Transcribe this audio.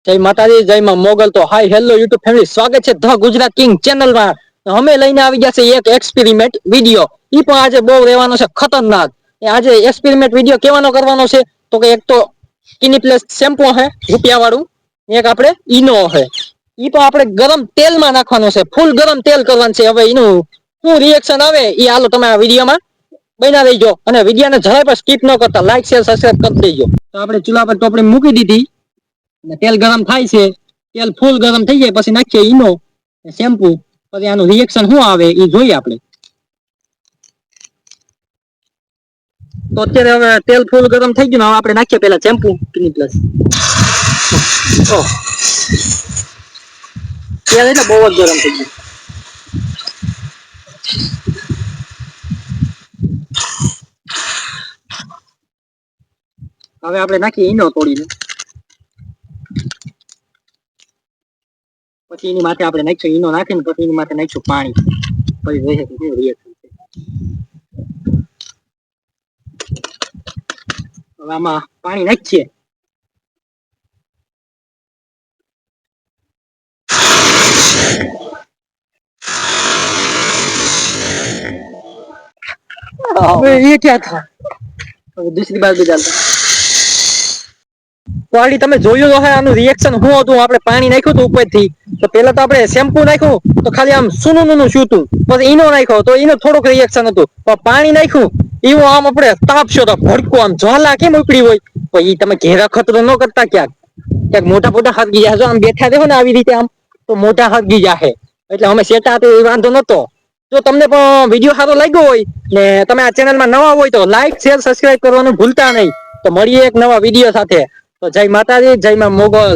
જય માતાજી, જય માં મોગલ. તો હાય હેલો યુટ્યુબ ફેમિલી, સ્વાગત છે ધ ગુજરાત કિંગ ચેનલમાં. અમે લઈને આવી ગયા છે એક એક્સપેરિમેન્ટ વિડીયો. ઈ પણ આજે બહુ રહેવાનો છે ખતરનાક. આજે એક્સપેરિમેન્ટ વિડીયો કેવાનો કરવાનો છે તો કે એક તો કિની પ્લસ શેમ્પુ હે રૂપિયા વાળું, એક આપણે ઈનો હે. ઈ તો આપણે ગરમ તેલમાં નાખવાનો છે, ફૂલ ગરમ તેલ કરવાનું છે. હવે એનું શું રિએક્શન આવે ઈ હાલો તમે આ વિડીયોમાં બના દેજો. અને વિડીયોને જરાય પણ સ્કીપ ન કરતા લાઈક શેર સબસ્ક્રાઇબ કરી દેજો. તો આપણે ચૂલા પર ટોપડી મૂકી દીધી, તેલ ગરમ થાય છે. તેલ ફૂલ ગરમ થઈ જાય પછી નાખીએ ઈનો શેમ્પુ. પછી આનું રિએક્શન શું આવે એ જોઈએ આપણે. તો અત્યારે હવે તેલ ફૂલ ગરમ થઈ ગયું. હવે આપણે નાખીએ પેલા શેમ્પુ ક્લિનિક પ્લસ. તેલ એટલે બહુ જ ગરમ થઈ ગયું. હવે આપણે નાખીએ ઈનો તોડીને. પછી એની માથે આપણે નાખીશું ઈનો નાખીને પછી એની માથે નાખીશું પાણી. પછી જોઈએ કે શું રિએક્શન છે. હવે આમાં પાણી નાખીએ. હવે એ ક્યાં था? હવે दूसरी बार भी डालता. તો આલી તમે જોયું તો હે આનું રિએક્શન શું હતું. આપણે પાણી નાખ્યું હતું ઉપરથી, તો પેલા તો આપણે શેમ્પુ નાખ્યું તો ખાલી આમ સૂનું નૂનું છૂતું. પછી ઈનો નાખ્યો તો એનું થોડુંક રિએક્શન હતું. પણ પાણી નાખ્યું એવું આમ આપણે તાપશો તો ભડકો આમ જ્વાલા કેમ ઉપડી હોય. તો ઈ તમે ઘેરા ખતરો ન કરતા ક્યાંક મોટા મોટા હરગી જાય. જો આમ બેઠા દેખો ને આવી રીતે આમ તો મોટા હરગી જાહે. એટલે અમે સેટા તો એ વાંધો નતો. જો તમને પણ વિડીયો સારો લાગ્યો હોય ને તમે આ ચેનલમાં નવા હોય તો લાઈક શેર સબસ્ક્રાઇબ કરવાનું ભૂલતા નહીં. તો મળીએ એક નવા વિડીયો સાથે. તો જય માતાજી, જય માં મોગલ.